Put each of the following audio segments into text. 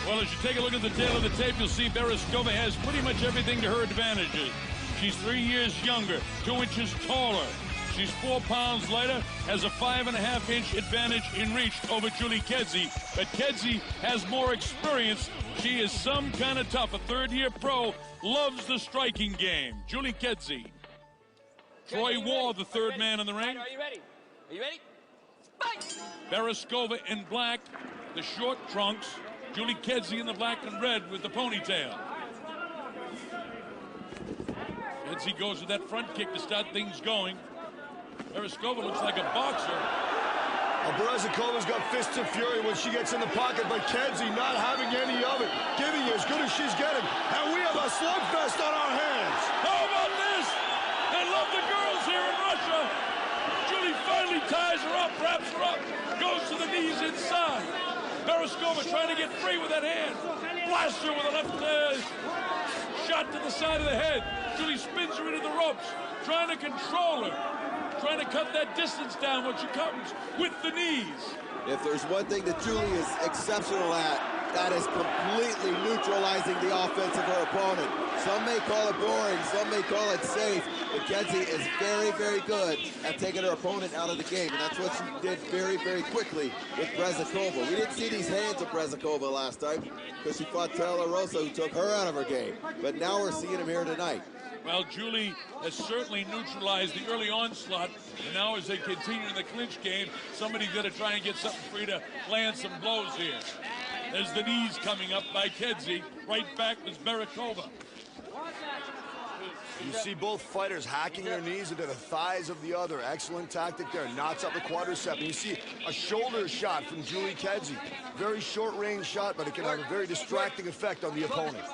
Well, as you take a look at the tail of the tape, you'll see Berezikova has pretty much everything to her advantages. She's 3 years younger, 2 inches taller. She's 4 pounds lighter, has a 5.5-inch advantage in reach over Julie Kedzie. But Kedzie has more experience. She is some kind of tough. A third-year pro, loves the striking game. Julie Kedzie. Troy Wall, the third man in the ring. Are you ready? Are you ready? Fight! Berezikova in black, the short trunks. Julie Kedzie in the black and red with the ponytail. Kedzie goes with that front kick to start things going. Berezikova looks like a boxer. Berezikova's got fists of fury when she gets in the pocket, but Kedzie not having any of it, giving as good as she's getting. And we have a slugfest on our hands. How about this? They love the girls here in Russia. Julie finally ties her up, wraps her up, goes to the knees inside. Berezikova trying to get free with that hand. Blasts her with a left shot to the side of the head. Julie spins her into the ropes, trying to control her, trying to cut that distance down when she comes with the knees. If there's one thing that Julie is exceptional at, that is completely neutralizing the offense of her opponent. Some may call it boring, some may call it safe, but Kedzie is very, very good at taking her opponent out of the game, and that's what she did very, very quickly with Berezikova. We didn't see these hands of Berezikova last time because she fought Taylor Rosa, who took her out of her game, but now we're seeing him here tonight. Well, Julie has certainly neutralized the early onslaught, and now as they continue in the clinch game, somebody's going to try and get something free to land some blows here. There's the knees coming up by Kedzie. Right back was Berezikova. You see both fighters hacking their knees into the thighs of the other. Excellent tactic there. Knocks up the quadricep. And you see a shoulder shot from Julie Kedzie. Very short-range shot, but it can have a very distracting effect on the opponent.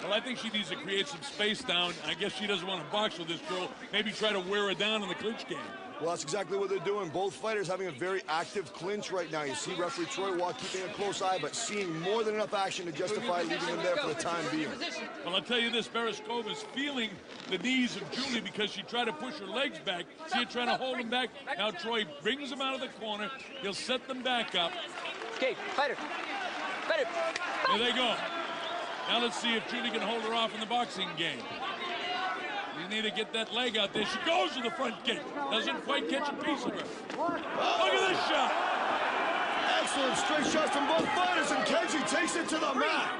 Well, I think she needs to create some space down. I guess she doesn't want to box with this girl. Maybe try to wear her down in the clinch game. Well, that's exactly what they're doing. Both fighters having a very active clinch right now. You see referee Troy Wall keeping a close eye, but seeing more than enough action to justify leaving him there for the time being. Well, I'll tell you this, Berezikova is feeling the knees of Julie because she tried to push her legs back. See her trying to hold them back. Now Troy brings them out of the corner. He'll set them back up. Okay, fighter. Fighter. There they go. Now let's see if Julie can hold her off in the boxing game. You need to get that leg out there. She goes to the front kick. Doesn't quite catch a piece of her. Look at this shot. Excellent straight shots from both fighters, and Kedzie takes it to the mat.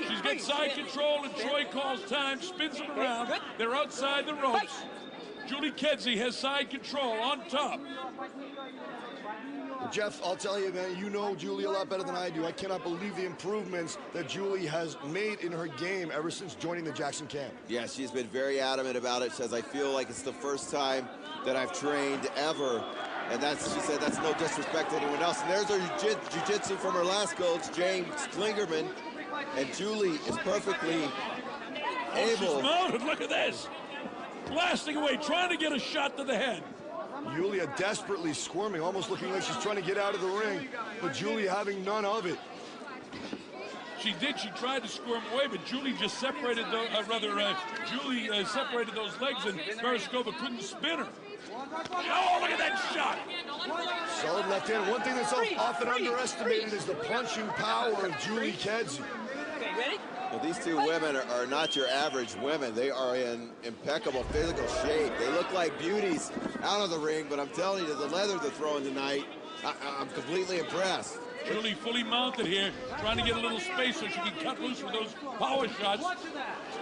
She's got side control, and Troy calls time, spins them around. They're outside the ropes. Julie Kedzie has side control on top. Jeff, I'll tell you, man, you know Julie a lot better than I do. I cannot believe the improvements that Julie has made in her game ever since joining the Jackson camp. Yeah, she's been very adamant about it. She says, I feel like it's the first time that I've trained ever. And she said that's no disrespect to anyone else. And there's her jiu-jitsu from her last coach, James Klingerman. And Julie is perfectly able. She's mounted, look at this. Blasting away, trying to get a shot to the head. Julia desperately squirming, almost looking like she's trying to get out of the ring, but Julia having none of it. She did. She tried to squirm away, but Julie just separated Julie separated those legs, and Berezikova couldn't spin her. Oh, look at that shot! Solid left hand. One thing that's often underestimated is the punching power of Julie Kedzie. Okay, ready? Well, these two women are not your average women. They are in impeccable physical shape. They look like beauties out of the ring, but I'm telling you, the leather they're throwing tonight, I'm completely impressed. Julie fully mounted here, trying to get a little space so she can cut loose with those power shots.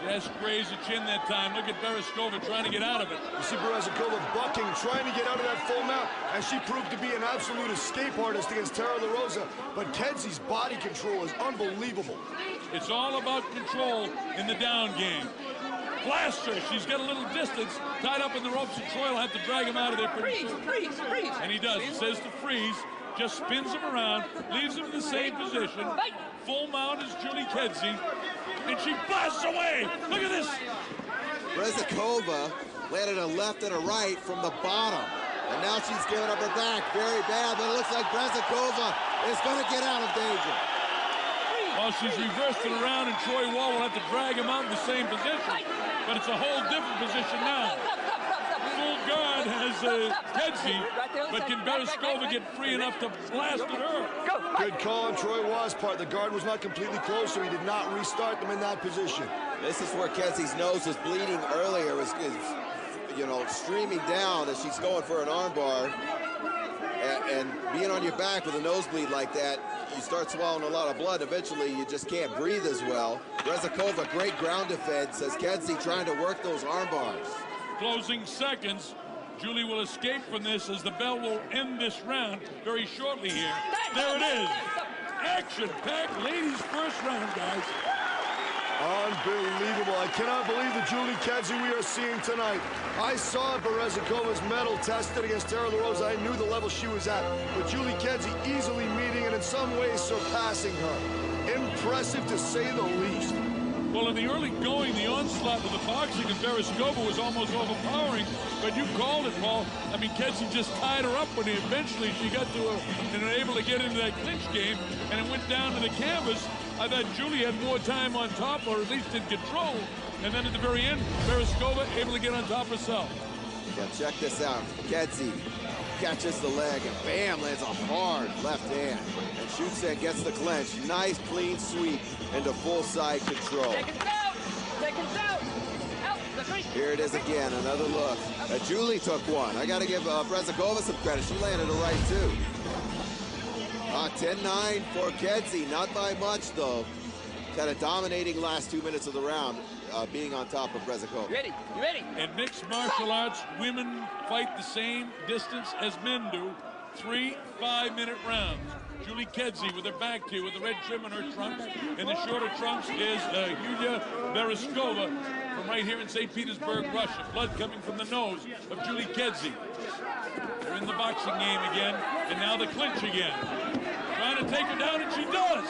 Yes, grazed the chin that time. Look at Berezikova trying to get out of it. You see Berezikova bucking, trying to get out of that full mount, and she proved to be an absolute escape artist against Taylor Rosa. But Kedzie's body control is unbelievable. It's all about control in the down game. Blast her. She's got a little distance, tied up in the ropes, and Troy will have to drag him out of there pretty soon. Freeze. And he does. It says to freeze. Just spins him around, leaves him in the same position. Full mount is Julie Kedzie, and she blasts away. Look at this. Berezikova landed a left and a right from the bottom. And now she's giving up her back very bad, but it looks like Berezikova is going to get out of danger. Well, she's reversed it around, and Troy Wall will have to drag him out in the same position. But it's a whole different position now. Full guard has Kedzie, but can Berezikova get free enough to blast at her? Good call on Troy Waugh's part. The guard was not completely close, so he did not restart them in that position. This is where Kedzie's nose was bleeding earlier, was you know, streaming down as she's going for an armbar. And being on your back with a nosebleed like that, you start swallowing a lot of blood. Eventually, you just can't breathe as well. Berezikova, great ground defense, as Kedzie trying to work those arm bars. Closing seconds. Julie will escape from this as the bell will end this round very shortly here. There it is. Action-packed ladies' first round, guys. Unbelievable. I cannot believe the Julie Kedzie we are seeing tonight. I saw Berezikova's medal tested against Tara LaRosa. I knew the level she was at. But Julie Kedzie easily meeting and in some ways surpassing her. Impressive to say the least. Well, in the early going, the onslaught of the boxing of Berezikova was almost overpowering. But you called it, Paul. I mean, Kedzie just tied her up when eventually she got to her and able to get into that clinch game. And it went down to the canvas. I thought Julie had more time on top, or at least in control. And then at the very end, Berezikova able to get on top herself. Yeah, check this out. Kedzie catches the leg and bam, lands a hard left hand. And shoots and gets the clinch. Nice, clean sweep into full side control. Take it out! Take it out! Out! Here it is again, another look. Julie took one. I got to give Berezikova some credit. She landed a right, too. 10-9 for Kedzie, not by much though. Kind of dominating last 2 minutes of the round, being on top of Berezikova. Ready? You ready? In mixed martial arts, women fight the same distance as men do. 3 5-minute rounds. Julie Kedzie with her back to you with the red trim on her trunks. In the shorter trunks is Yulia Berezikova from right here in St. Petersburg, Russia. Blood coming from the nose of Julie Kedzie. They're in the boxing game again, and now the clinch again. Trying to take her down, and she does.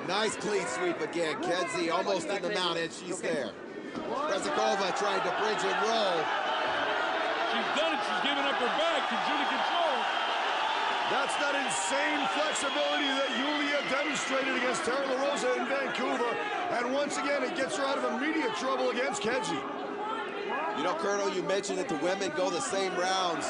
Nice clean sweep again. Kedzie almost in the mount, and she's there. Berezikova trying to bridge and roll. She's done it. She's giving up her back to Julie control. That's that insane flexibility that Yulia demonstrated against Tara LaRosa in Vancouver. And once again, it gets her out of immediate trouble against Kedzie. You know, Colonel, you mentioned that the women go the same rounds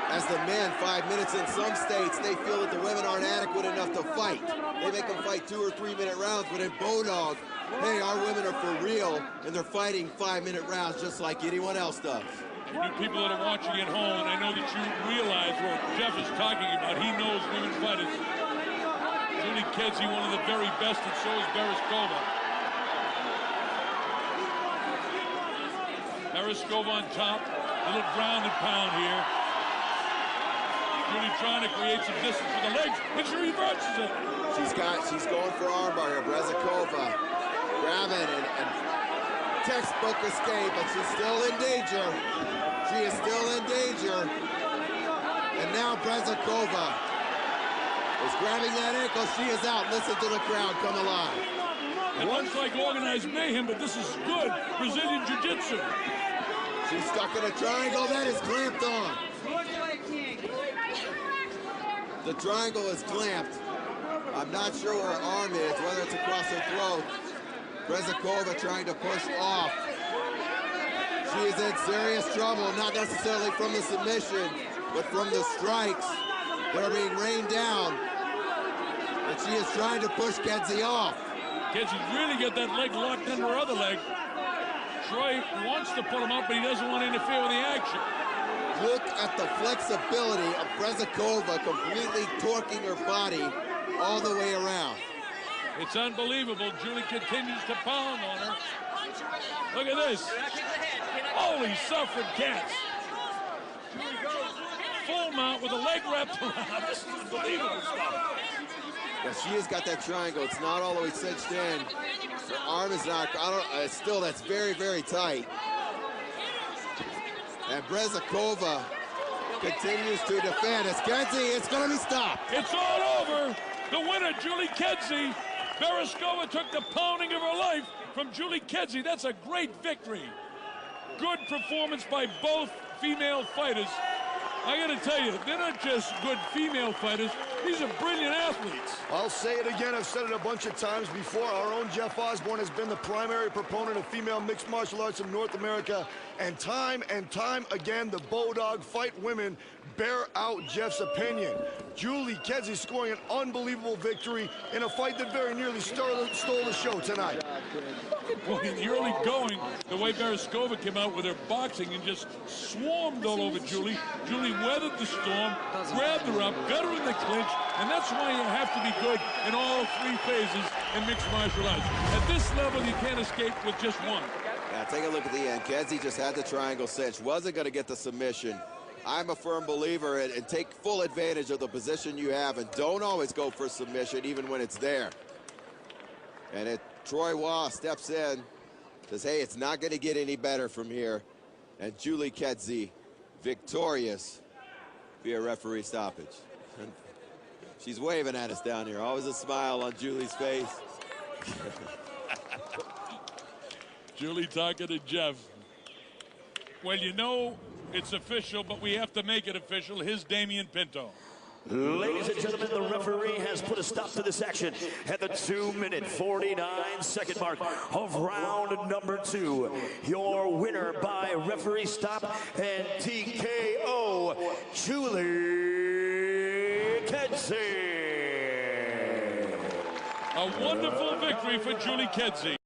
as the men, 5 minutes. In some states, they feel that the women aren't adequate enough to fight. They make them fight 2 or 3 minute rounds, but in Bodog, hey, our women are for real, and they're fighting 5-minute rounds just like anyone else does. You people that are watching at home, and I know that you realize what Jeff is talking about. He knows women fighters. Julie Kedzie, one of the very best, and so is Berezikova. Berezikova on top, a little ground and pound here. Julie trying to create some distance with the legs, and she reverses it. She's going for armbar here. Berezikova grabbing and textbook escape, but she's still in danger. She is still in danger. And now Berezikova is grabbing that ankle. She is out. Listen to the crowd come alive. It looks like organized mayhem, but this is good Brazilian jiu-jitsu. She's stuck in a triangle. That is clamped on. The triangle is clamped. I'm not sure where her arm is, whether it's across her throat. Berezikova trying to push off. She is in serious trouble, not necessarily from the submission, but from the strikes that are being rained down. And she is trying to push Kedzie off. Kedze's really got that leg locked under her other leg. Troy wants to pull him up, but he doesn't want to interfere with the action. Look at the flexibility of Berezikova completely torquing her body all the way around. It's unbelievable. Julie continues to pound on her. Look at this. Holy suffering cats. Full mount with a leg wrapped around. This is unbelievable stuff. Yeah, she has got that triangle. It's not all the way cinched in. Her arm is not, still that's very, very tight. And Berezikova continues to defend. It's Kedzie, it's gonna be stopped. It's all over. The winner, Julie Kedzie. Berezikova took the pounding of her life from Julie Kedzie. That's a great victory. Good performance by both female fighters. I gotta tell you, they're not just good female fighters, These are brilliant athletes. I'll say it again. I've said it a bunch of times before. Our own Jeff Osborne has been the primary proponent of female mixed martial arts in North America. And time again, the Bulldog fight women bear out Jeff's opinion. Julie Kedzie scoring an unbelievable victory in a fight that very nearly stole the show tonight. Well, in the early going, the way Berezikova came out with her boxing and just swarmed all over Julie. Julie weathered the storm, grabbed her up, got her in the clinch, and that's why you have to be good in all three phases in mixed martial arts. At this level, you can't escape with just one. Yeah, take a look at the end. Kedzie just had the triangle cinch. Wasn't going to get the submission. I'm a firm believer in take full advantage of the position you have and don't always go for submission even when it's there. And Troy Waugh steps in, says, hey, it's not going to get any better from here. And Julie Kedzie victorious via referee stoppage. She's waving at us down here. Always a smile on Julie's face. Julie talking to Jeff. Well, you know it's official, but we have to make it official. Here's Damian Pinto. Ladies and gentlemen, the referee has put a stop to this action at the 2-minute 49-second mark of round number 2. Your winner by referee stop and TKO, Julie Kedzie. A wonderful victory for Julie Kedzie.